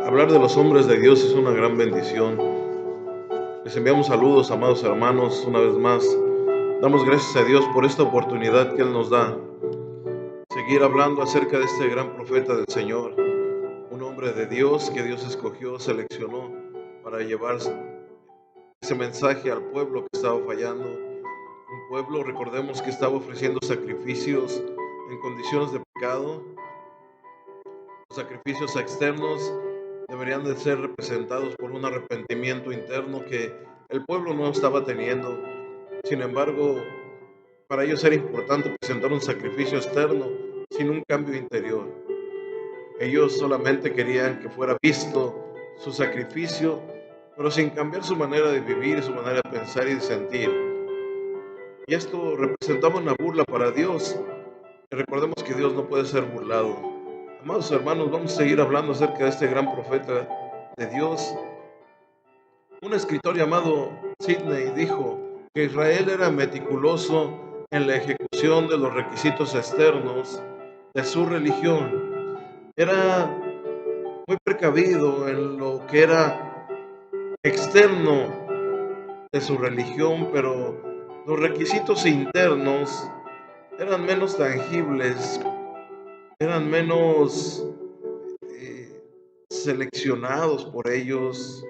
Hablar de los hombres de Dios es una gran bendición. Les enviamos saludos, amados hermanos, una vez más. Damos gracias a Dios por esta oportunidad que Él nos da. Seguir hablando acerca de este gran profeta del Señor. Un hombre de Dios que Dios escogió, seleccionó para llevar ese mensaje al pueblo que estaba fallando. Un pueblo, recordemos, que estaba ofreciendo sacrificios en condiciones de pecado. Los sacrificios externos deberían de ser representados por un arrepentimiento interno que el pueblo no estaba teniendo. Sin embargo, para ellos era importante presentar un sacrificio externo sin un cambio interior. Ellos solamente querían que fuera visto su sacrificio, pero sin cambiar su manera de vivir, su manera de pensar y de sentir. Y esto representaba una burla para Dios. Y recordemos que Dios no puede ser burlado. Amados hermanos, vamos a seguir hablando acerca de este gran profeta de Dios. Un escritor llamado Sidney dijo que Israel era meticuloso en la ejecución de los requisitos externos de su religión. Era muy precavido en lo que era externo de su religión, pero los requisitos internos eran menos tangibles, eran menos seleccionados por ellos,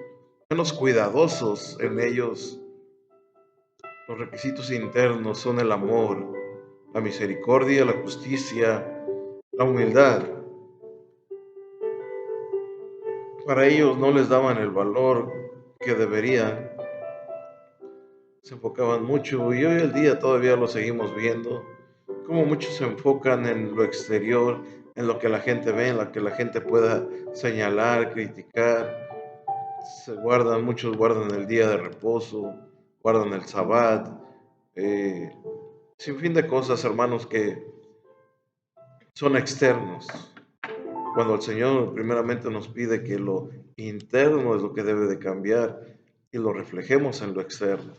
menos cuidadosos en ellos. Los requisitos internos son el amor, la misericordia, la justicia, la humildad. Para ellos no les daban el valor que deberían. Se enfocaban mucho y hoy el día todavía lo seguimos viendo. Como muchos se enfocan en lo exterior, en lo que la gente ve, en lo que la gente pueda señalar, criticar. Muchos guardan el día de reposo, guardan el sabbat, sin fin de cosas, hermanos, que son externos. Cuando el Señor primeramente nos pide que lo interno es lo que debe de cambiar y lo reflejemos en lo externo.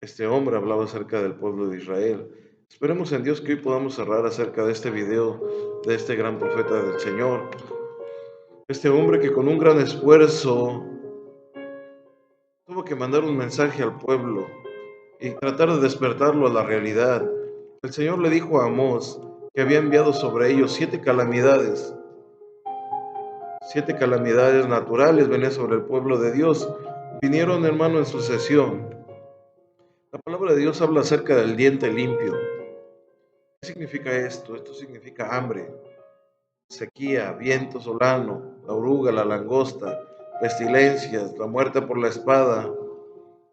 Este hombre hablaba acerca del pueblo de Israel. Esperemos en Dios que hoy podamos cerrar acerca de este video de este gran profeta del Señor. Este hombre que con un gran esfuerzo tuvo que mandar un mensaje al pueblo y tratar de despertarlo a la realidad. El Señor le dijo a Amós que había enviado sobre ellos 7 calamidades. 7 calamidades naturales venían sobre el pueblo de Dios. Vinieron, hermano, en sucesión. La palabra de Dios habla acerca del diente limpio. ¿Qué significa esto? Esto significa hambre, sequía, viento solano, la oruga, la langosta, pestilencias, la muerte por la espada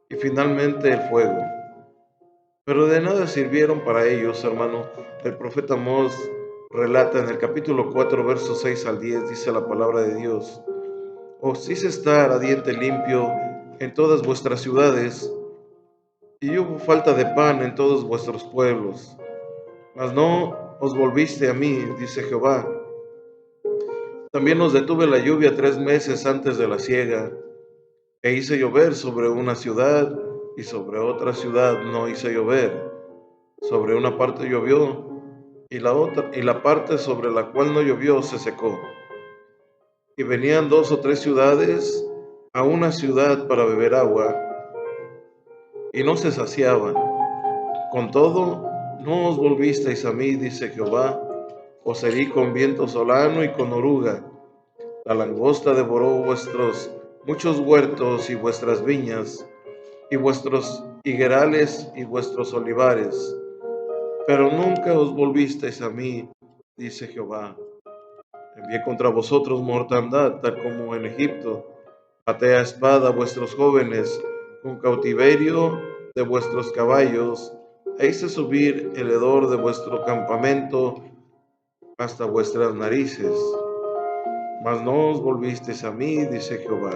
y finalmente el fuego. Pero de nada sirvieron para ellos, hermano. El profeta Amós relata en el capítulo 4, versos 6 al 10, dice la palabra de Dios: os hice estar a diente limpio en todas vuestras ciudades, y hubo falta de pan en todos vuestros pueblos. Mas no os volviste a mí, dice Jehová. También os detuve la lluvia 3 meses antes de la siega, e hice llover sobre una ciudad, y sobre otra ciudad no hice llover. Sobre una parte llovió, y la parte sobre la cual no llovió se secó. Y venían 2 o 3 ciudades a una ciudad para beber agua, y no se saciaban. Con todo, no os volvisteis a mí, dice Jehová. Os herí con viento solano y con oruga. La langosta devoró vuestros muchos huertos y vuestras viñas, y vuestros higuerales y vuestros olivares. Pero nunca os volvisteis a mí, dice Jehová. Envié contra vosotros mortandad, tal como en Egipto. Maté a espada a vuestros jóvenes, con cautiverio de vuestros caballos, e hice subir el hedor de vuestro campamento hasta vuestras narices. Mas no os volvisteis a mí, dice Jehová.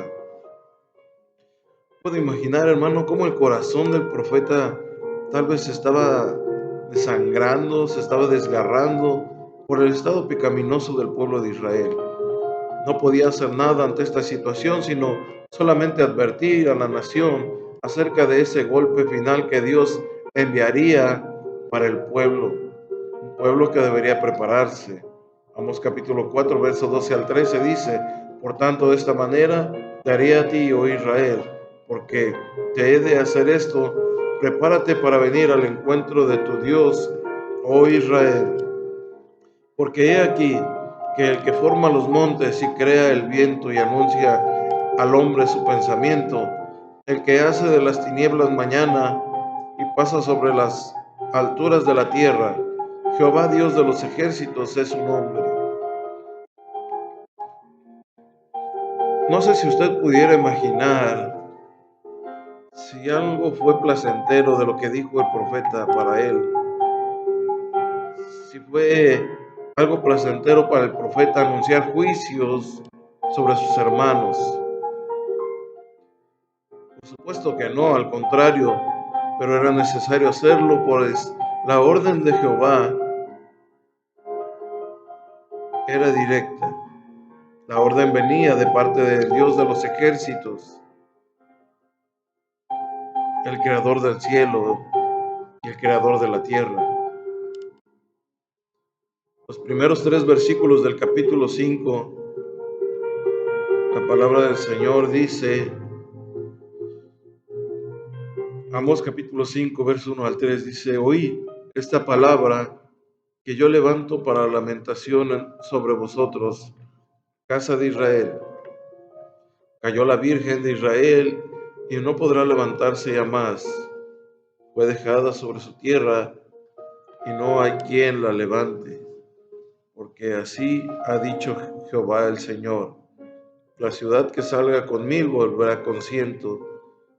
Puedo imaginar, hermano, cómo el corazón del profeta tal vez se estaba desangrando, se estaba desgarrando por el estado pecaminoso del pueblo de Israel. No podía hacer nada ante esta situación, sino solamente advertir a la nación acerca de ese golpe final que Dios enviaría para el pueblo, un pueblo que debería prepararse. Amós capítulo 4, verso 12 al 13 dice: por tanto, de esta manera te haré a ti, oh Israel, porque te he de hacer esto. Prepárate para venir al encuentro de tu Dios, oh Israel. Porque he aquí que el que forma los montes y crea el viento y anuncia al hombre su pensamiento, el que hace de las tinieblas mañana y pasa sobre las alturas de la tierra, Jehová Dios de los ejércitos es su nombre. No sé si usted pudiera imaginar si algo fue placentero de lo que dijo el profeta para él, si fue algo placentero para el profeta anunciar juicios sobre sus hermanos. Por supuesto que no, al contrario, pero era necesario hacerlo, pues la orden de Jehová era directa. La orden venía de parte del Dios de los ejércitos, el creador del cielo y el creador de la tierra. Los primeros 3 versículos del capítulo 5, la palabra del Señor dice, Amós capítulo 5, verso 1 al 3, dice: oí esta palabra que yo levanto para lamentación sobre vosotros, casa de Israel. Cayó la Virgen de Israel y no podrá levantarse ya más. Fue dejada sobre su tierra y no hay quien la levante. Porque así ha dicho Jehová el Señor: la ciudad que salga con 1000 volverá con 100,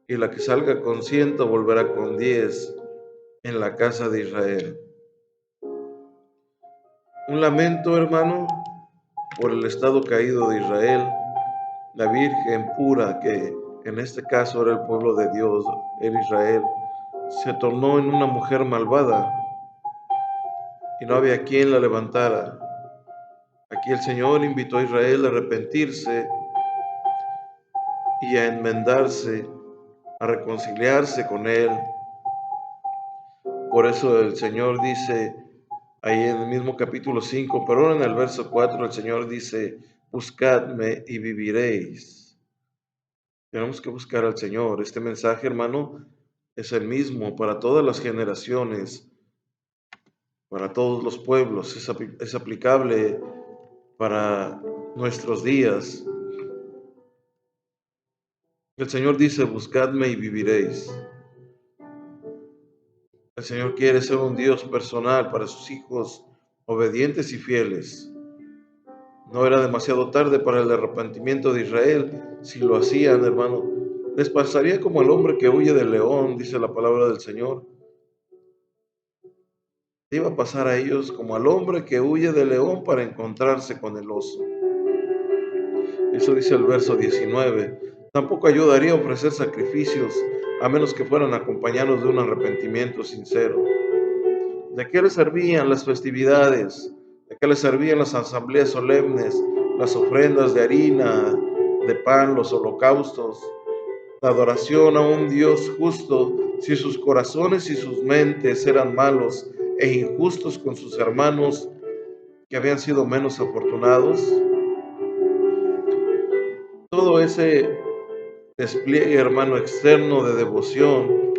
y la que salga con 100 volverá con 10 en la casa de Israel. Un lamento, hermano, por el estado caído de Israel. La Virgen pura, que en este caso era el pueblo de Dios, era Israel, se tornó en una mujer malvada y no había quien la levantara. Aquí el Señor invitó a Israel a arrepentirse y a enmendarse, a reconciliarse con Él. Por eso el Señor dice ahí en el mismo capítulo 5, pero ahora en el verso 4 el Señor dice: buscadme y viviréis. Tenemos que buscar al Señor. Este mensaje, hermano, es el mismo para todas las generaciones, para todos los pueblos, es aplicable para nuestros días. El Señor dice: buscadme y viviréis. El Señor quiere ser un Dios personal para sus hijos obedientes y fieles. No era demasiado tarde para el arrepentimiento de Israel. Si lo hacían, hermano, les pasaría como al hombre que huye del león, dice la palabra del Señor. Iba a pasar a ellos como al hombre que huye del león para encontrarse con el oso. Eso dice el verso 19. Tampoco ayudaría a ofrecer sacrificios a menos que fueran acompañados de un arrepentimiento sincero. ¿De qué les servían las festividades? ¿De qué les servían las asambleas solemnes, las ofrendas de harina, de pan, los holocaustos, la adoración a un Dios justo, si sus corazones y sus mentes eran malos e injustos con sus hermanos que habían sido menos afortunados? Todo ese despliegue, hermano, externo de devoción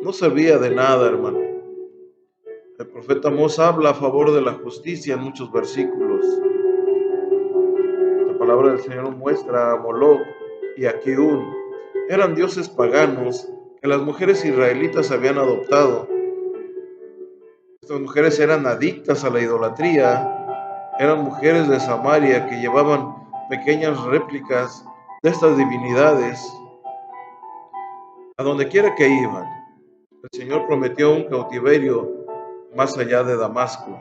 no servía de nada, hermano. El profeta Amós habla a favor de la justicia en muchos versículos. La palabra del Señor muestra a Moloc y a Kiun. Eran dioses paganos que las mujeres israelitas habían adoptado. Estas mujeres eran adictas a la idolatría. Eran mujeres de Samaria que llevaban pequeñas réplicas de estas divinidades a donde quiera que iban. El Señor prometió un cautiverio más allá de Damasco.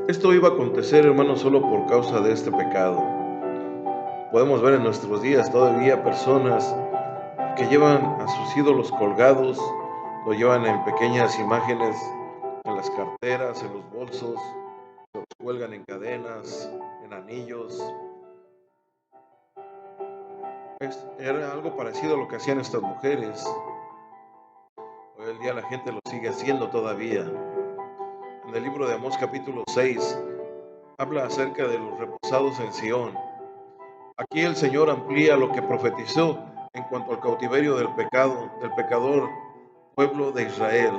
Esto iba a acontecer, hermano, solo por causa de este pecado. Podemos ver en nuestros días todavía personas que llevan a sus ídolos colgados, lo llevan en pequeñas imágenes, en las carteras, en los bolsos, los cuelgan en cadenas, en anillos. Era algo parecido a lo que hacían estas mujeres. Hoy en día la gente lo sigue haciendo todavía. En el libro de Amós capítulo 6 habla acerca de los reposados en Sión. Aquí el Señor amplía lo que profetizó en cuanto al cautiverio del pecado, del pecador pueblo de Israel.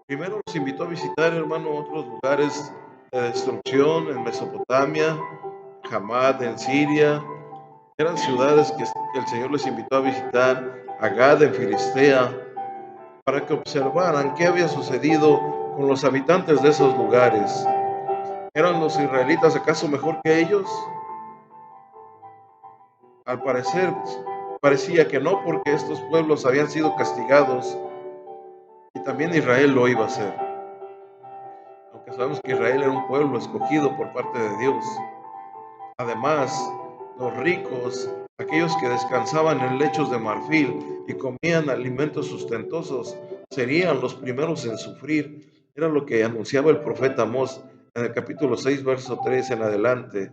Primero los invitó a visitar, hermano, otros lugares de destrucción en Mesopotamia, Hamad en Siria. Eran ciudades que el Señor les invitó a visitar, a Gad en Filistea, para que observaran qué había sucedido con los habitantes de esos lugares. ¿Eran los israelitas acaso mejor que ellos? Al parecer, parecía que no, porque estos pueblos habían sido castigados y también Israel lo iba a hacer. Aunque sabemos que Israel era un pueblo escogido por parte de Dios. Además, los ricos, aquellos que descansaban en lechos de marfil y comían alimentos sustentosos, serían los primeros en sufrir. Era lo que anunciaba el profeta Amós en el capítulo 6, verso 3 en adelante.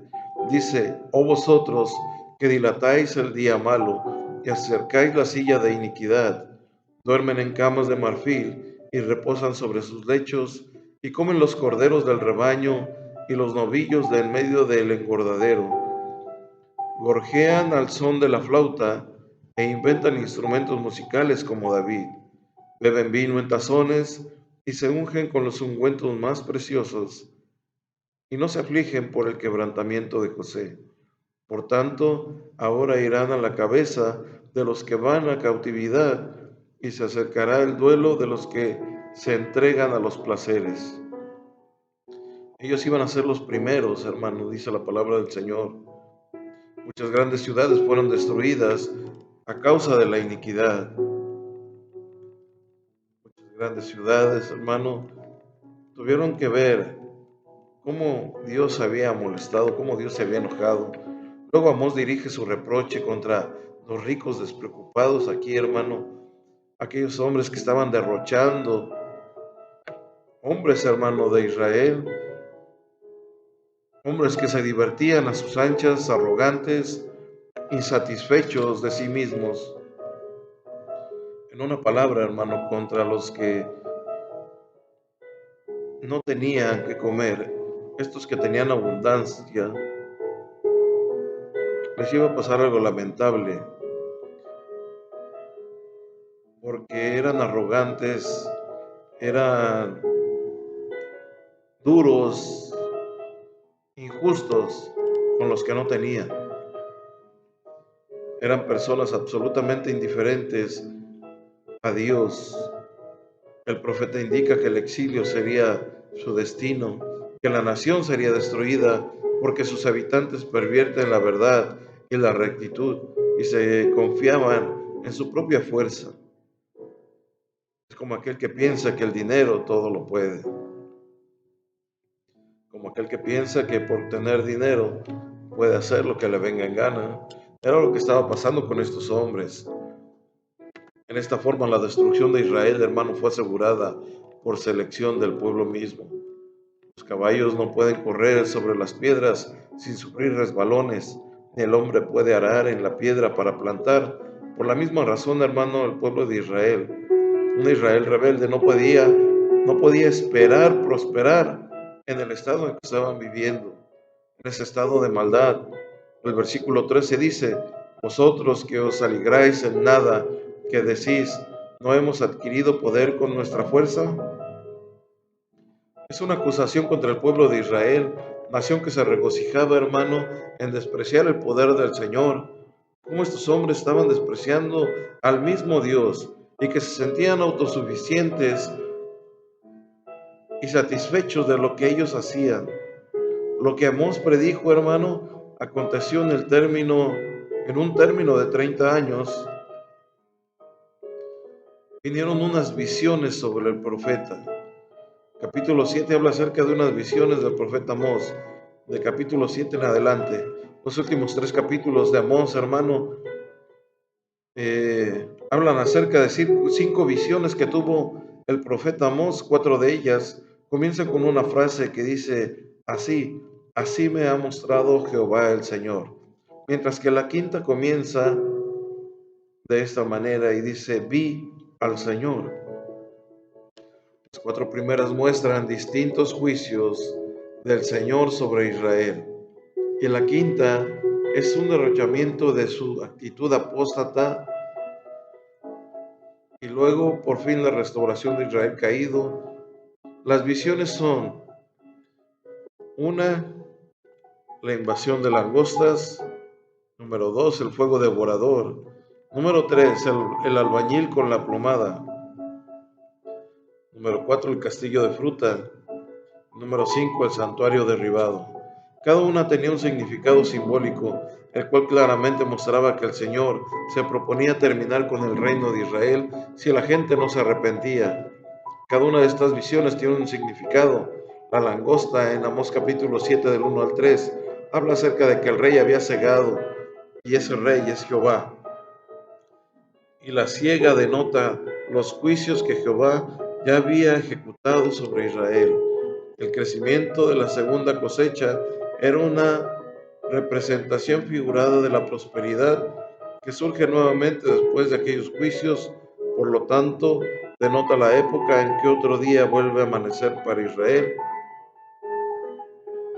Dice: oh vosotros que dilatáis el día malo, que acercáis la silla de iniquidad, duermen en camas de marfil y reposan sobre sus lechos, y comen los corderos del rebaño y los novillos de en medio del engordadero. Gorjean al son de la flauta e inventan instrumentos musicales como David. Beben vino en tazones y se ungen con los ungüentos más preciosos, y no se afligen por el quebrantamiento de José. Por tanto, ahora irán a la cabeza de los que van a cautividad, y se acercará el duelo de los que se entregan a los placeres. Ellos iban a ser los primeros, hermano, dice la palabra del Señor. Muchas grandes ciudades fueron destruidas a causa de la iniquidad. Muchas grandes ciudades, hermano, tuvieron que ver cómo Dios había molestado, cómo Dios se había enojado. Luego Amós dirige su reproche contra los ricos despreocupados aquí, hermano, aquellos hombres que estaban derrochando, hombres, hermano, de Israel, hombres que se divertían a sus anchas, arrogantes, insatisfechos de sí mismos. En una palabra, hermano, contra los que no tenían que comer, estos que tenían abundancia, les iba a pasar algo lamentable, porque eran arrogantes, eran duros, injustos con los que no tenían. Eran personas absolutamente indiferentes a Dios. El profeta indica que el exilio sería su destino, que la nación sería destruida porque sus habitantes pervierten la verdad y la rectitud y se confiaban en su propia fuerza. Es como aquel que piensa que el dinero todo lo puede. Como aquel que piensa que por tener dinero puede hacer lo que le venga en gana. Era lo que estaba pasando con estos hombres. En esta forma, la destrucción de Israel, hermano, fue asegurada por selección del pueblo mismo. Los caballos no pueden correr sobre las piedras sin sufrir resbalones, ni el hombre puede arar en la piedra para plantar. Por la misma razón, hermano, el pueblo de Israel, un Israel rebelde, no podía esperar prosperar en el estado en que estaban viviendo, en ese estado de maldad. El versículo 13 dice: vosotros que os alegráis en nada, que decís, ¿no hemos adquirido poder con nuestra fuerza? Es una acusación contra el pueblo de Israel, nación que se regocijaba, hermano, en despreciar el poder del Señor. Cómo estos hombres estaban despreciando al mismo Dios y que se sentían autosuficientes y satisfechos de lo que ellos hacían. Lo que Amós predijo, hermano, aconteció en un término de 30 años. Vinieron unas visiones sobre el profeta. Capítulo 7 habla acerca de unas visiones del profeta Amós, de capítulo 7 en adelante. Los últimos 3 capítulos de Amós, hermano, hablan acerca de 5 visiones que tuvo el profeta Amós. 4 de ellas comienzan con una frase que dice: así me ha mostrado Jehová el Señor. Mientras que la quinta comienza de esta manera y dice: vi al Señor. 4 primeras muestran distintos juicios del Señor sobre Israel. Y la quinta es un derrochamiento de su actitud apóstata y luego por fin la restauración de Israel caído. Las visiones son una, la invasión de langostas; número 2, el fuego devorador; número 3, el albañil con la plomada; número 4, el castillo de fruta; número 5, el santuario derribado. Cada una tenía un significado simbólico, el cual claramente mostraba que el Señor se proponía terminar con el reino de Israel si la gente no se arrepentía. Cada una de estas visiones tiene un significado. La langosta en Amós capítulo 7 del 1 al 3 habla acerca de que el rey había cegado y ese rey es Jehová. Y la siega denota los juicios que Jehová ya había ejecutado sobre Israel. El crecimiento de la segunda cosecha era una representación figurada de la prosperidad que surge nuevamente después de aquellos juicios. Por lo tanto, denota la época en que otro día vuelve a amanecer para Israel,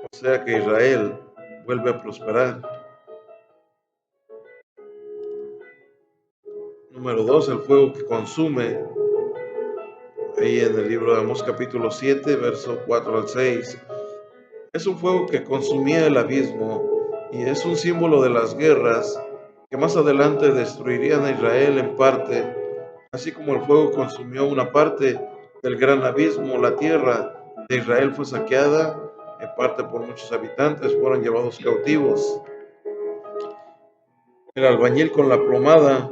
o sea que Israel vuelve a prosperar. Número 2, el fuego que consume. Ahí en el libro de Amós capítulo 7, verso 4 al 6. Es un fuego que consumía el abismo y es un símbolo de las guerras que más adelante destruirían a Israel en parte, así como el fuego consumió una parte del gran abismo. La tierra de Israel fue saqueada en parte por muchos habitantes, fueron llevados cautivos. El albañil con la plomada.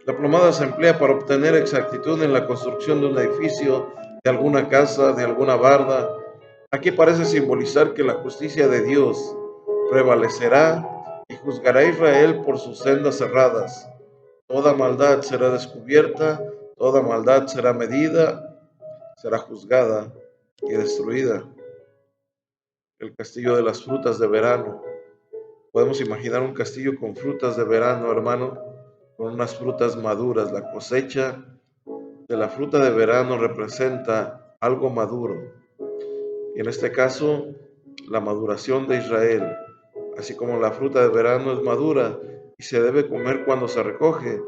La plomada se emplea para obtener exactitud en la construcción de un edificio, de alguna casa, de alguna barda. Aquí parece simbolizar que la justicia de Dios prevalecerá y juzgará a Israel por sus sendas cerradas. Toda maldad será descubierta, toda maldad será medida, será juzgada y destruida. El castillo de las frutas de verano. Podemos imaginar un castillo con frutas de verano, hermano, con unas frutas maduras. La cosecha de la fruta de verano representa algo maduro. Y en este caso, la maduración de Israel, así como la fruta de verano es madura y se debe comer cuando se recoge,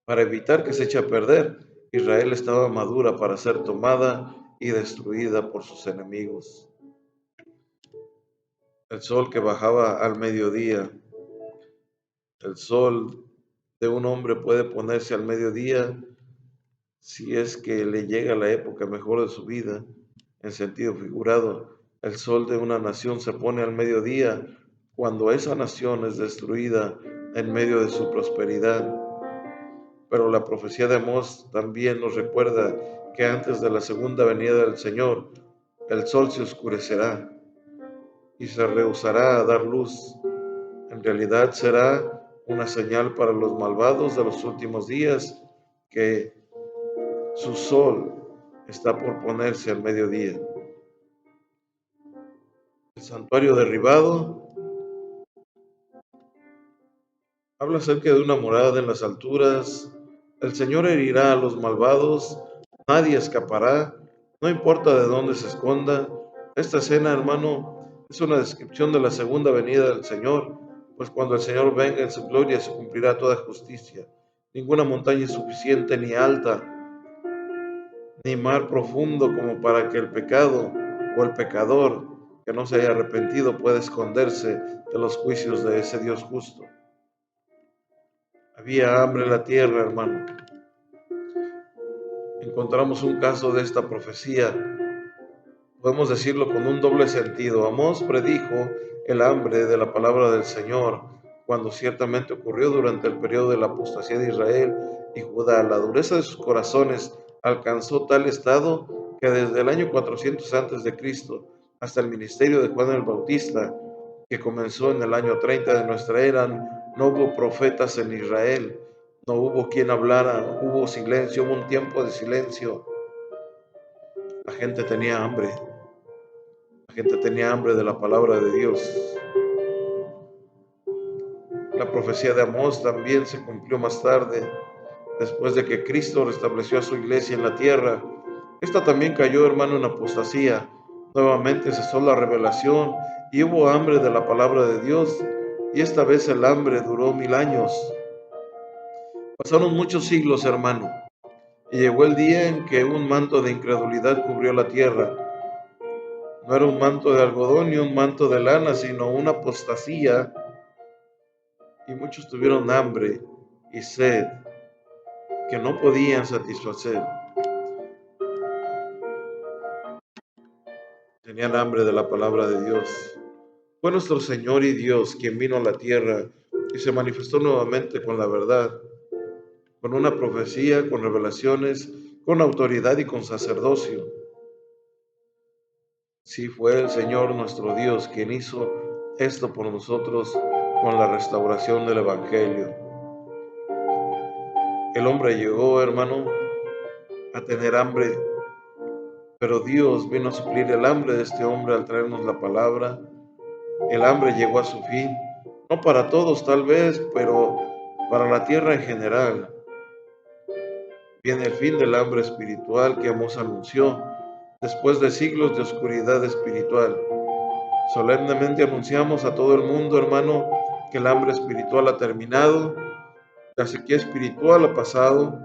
para evitar que se eche a perder. Israel estaba madura para ser tomada y destruida por sus enemigos. El sol que bajaba al mediodía. El sol de un hombre puede ponerse al mediodía si es que le llega la época mejor de su vida, en sentido figurado. El sol de una nación se pone al mediodía cuando esa nación es destruida en medio de su prosperidad. Pero la profecía de Amós también nos recuerda que antes de la segunda venida del Señor, el sol se oscurecerá y se rehusará a dar luz. En realidad será una señal para los malvados de los últimos días que su sol está por ponerse al mediodía. El santuario derribado habla acerca de una morada en las alturas. El Señor herirá a los malvados, nadie escapará, no importa de dónde se esconda. Esta escena, hermano, es una descripción de la segunda venida del Señor, pues cuando el Señor venga en su gloria se cumplirá toda justicia. Ninguna montaña es suficiente ni alta, ni mar profundo como para que el pecado o el pecador que no se haya arrepentido pueda esconderse de los juicios de ese Dios justo. Había hambre en la tierra, hermano. Encontramos un caso de esta profecía, podemos decirlo con un doble sentido. Amós predijo el hambre de la palabra del Señor, cuando ciertamente ocurrió durante el periodo de la apostasía de Israel y Judá. La dureza de sus corazones alcanzó tal estado que desde el año 400 antes de Cristo hasta el ministerio de Juan el Bautista, que comenzó en el año 30 de nuestra era, no hubo profetas en Israel, no hubo quien hablara, hubo silencio, hubo un tiempo de silencio. La gente tenía hambre. La gente tenía hambre de la palabra de Dios. La profecía de Amós también se cumplió más tarde, después de que Cristo restableció a su iglesia en la tierra. Esta también cayó, hermano, en apostasía. Nuevamente cesó la revelación y hubo hambre de la palabra de Dios, y esta vez el hambre duró 1000 años. Pasaron muchos siglos, hermano, y llegó el día en que un manto de incredulidad cubrió la tierra. No era un manto de algodón ni un manto de lana, sino una apostasía, y muchos tuvieron hambre y sed que no podían satisfacer. Tenían hambre de la palabra de Dios. Fue nuestro Señor y Dios quien vino a la tierra y se manifestó nuevamente con la verdad, con una profecía, con revelaciones, con autoridad y con sacerdocio. Sí, fue el Señor nuestro Dios quien hizo esto por nosotros con la restauración del Evangelio. El hombre llegó, hermano, a tener hambre, pero Dios vino a suplir el hambre de este hombre al traernos la palabra. El hambre llegó a su fin, no para todos tal vez, pero para la tierra en general. Viene el fin del hambre espiritual que Amós anunció, después de siglos de oscuridad espiritual. Solemnemente anunciamos a todo el mundo, hermano, que el hambre espiritual ha terminado, la sequía espiritual ha pasado,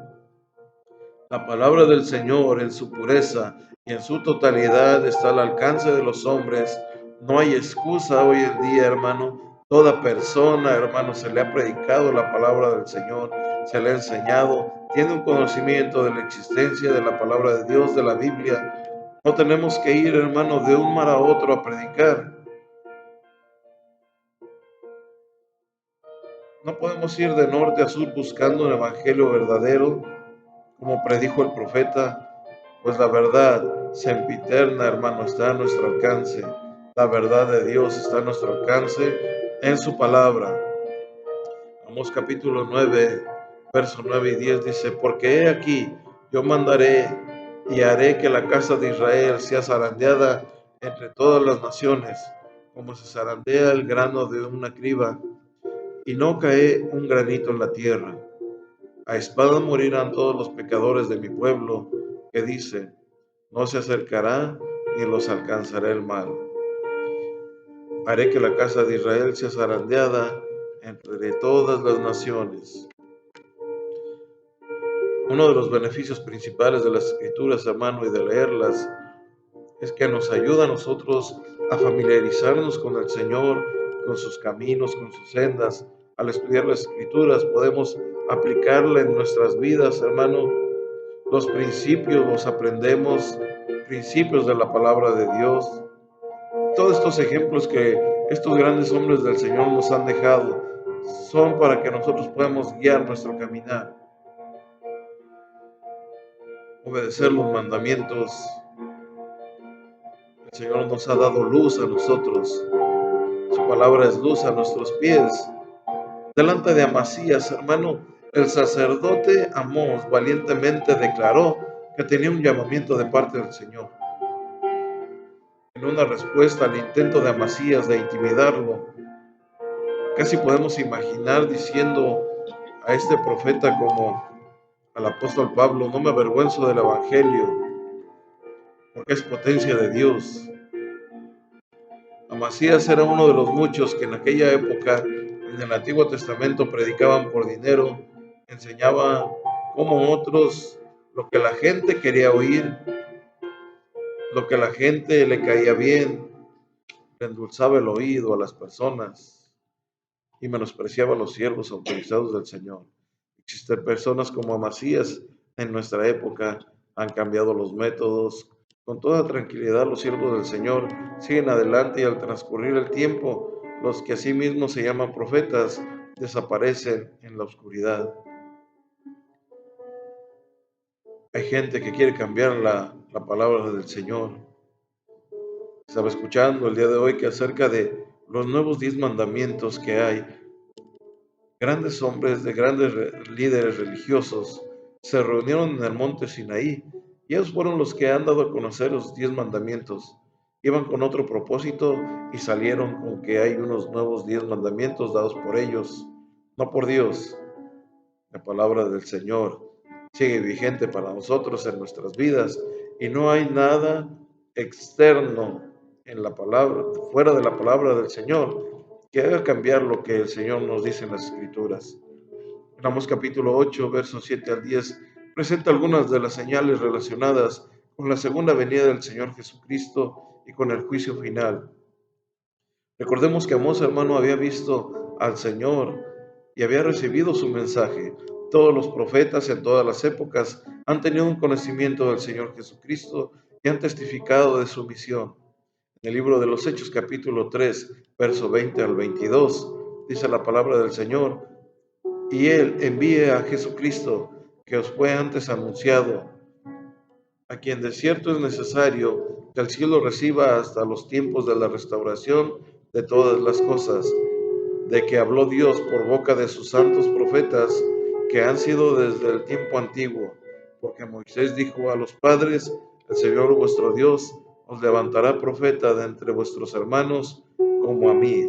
la palabra del Señor en su pureza y en su totalidad está al alcance de los hombres. No hay excusa hoy en día, hermano. Toda persona, hermano, se le ha predicado la palabra del Señor, se le ha enseñado, tiene un conocimiento de la existencia de la palabra de Dios, de la Biblia. No tenemos que ir, hermano, de un mar a otro a predicar. No podemos ir de norte a sur buscando un evangelio verdadero, como predijo el profeta, pues la verdad sempiterna, hermano, está a nuestro alcance. La verdad de Dios está a nuestro alcance en su palabra. Amós capítulo 9, versos 9 y 10 dice, porque he aquí, yo mandaré y haré que la casa de Israel sea zarandeada entre todas las naciones, como se zarandea el grano de una criba, y no cae un granito en la tierra. A espada morirán todos los pecadores de mi pueblo, que dice, no se acercará ni los alcanzará el mal. Haré que la casa de Israel sea zarandeada entre todas las naciones. Uno de los beneficios principales de las escrituras, hermano, y de leerlas, es que nos ayuda a nosotros a familiarizarnos con el Señor, con sus caminos, con sus sendas. Al estudiar las escrituras podemos aplicarla en nuestras vidas, hermano. Los principios los aprendemos, principios de la palabra de Dios. Todos estos ejemplos que estos grandes hombres del Señor nos han dejado son para que nosotros podamos guiar nuestro caminar, obedecer los mandamientos. El Señor nos ha dado luz a nosotros. Su palabra es luz a nuestros pies. Delante de Amasías, hermano, el sacerdote Amós valientemente declaró que tenía un llamamiento de parte del Señor. En una respuesta al intento de Amasías de intimidarlo, casi podemos imaginar diciendo a este profeta como al apóstol Pablo, no me avergüenzo del Evangelio, porque es potencia de Dios. Amasías era uno de los muchos que en aquella época, en el Antiguo Testamento, predicaban por dinero, enseñaban como otros lo que la gente quería oír, lo que la gente le caía bien, le endulzaba el oído a las personas y menospreciaba a los siervos autorizados del Señor. Existen personas como Amasías en nuestra época, han cambiado los métodos. Con toda tranquilidad los siervos del Señor siguen adelante y al transcurrir el tiempo, los que asimismo se llaman profetas desaparecen en la oscuridad. Hay gente que quiere cambiar la palabra del Señor. Estaba escuchando el día de hoy que acerca de los nuevos 10 mandamientos que hay, grandes hombres de grandes líderes religiosos se reunieron en el monte Sinaí y ellos fueron los que han dado a conocer los 10 mandamientos. Iban con otro propósito y salieron con que hay unos nuevos 10 mandamientos dados por ellos, no por Dios. La palabra del Señor sigue vigente para nosotros en nuestras vidas y no hay nada externo en la palabra, fuera de la palabra del Señor, que haga cambiar lo que el Señor nos dice en las Escrituras. Amos capítulo 8, versos 7 al 10, presenta algunas de las señales relacionadas con la segunda venida del Señor Jesucristo y con el juicio final. Recordemos que Amós, hermano, había visto al Señor y había recibido su mensaje. Todos los profetas en todas las épocas han tenido un conocimiento del Señor Jesucristo y han testificado de su misión. En el libro de los Hechos, capítulo 3, verso 20 al 22, dice la palabra del Señor: y Él envíe a Jesucristo, que os fue antes anunciado, a quien de cierto es necesario que el cielo reciba hasta los tiempos de la restauración de todas las cosas, de que habló Dios por boca de sus santos profetas, que han sido desde el tiempo antiguo, porque Moisés dijo a los padres: el Señor vuestro Dios os levantará profeta de entre vuestros hermanos como a mí,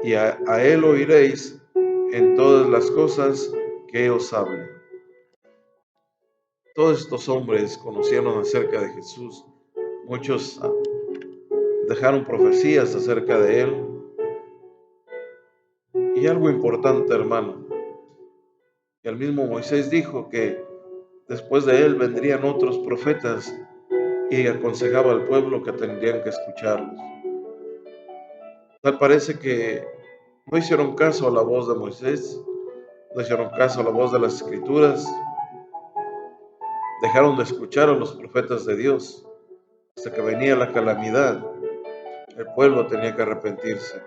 y a él oiréis en todas las cosas que os hable. Todos estos hombres conocieron acerca de Jesús. Muchos dejaron profecías acerca de él. Y algo importante, hermano, que el mismo Moisés dijo que después de él vendrían otros profetas y aconsejaba al pueblo que tendrían que escucharlos. Tal parece que no hicieron caso a la voz de Moisés, no hicieron caso a la voz de las Escrituras, dejaron de escuchar a los profetas de Dios. Hasta que venía la calamidad, el pueblo tenía que arrepentirse.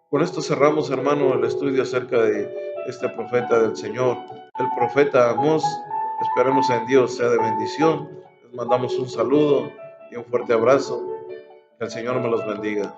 Con esto cerramos, hermano, el estudio acerca de este profeta del Señor, el profeta Amós. Esperemos en Dios sea de bendición. Les mandamos un saludo y un fuerte abrazo. Que el Señor me los bendiga.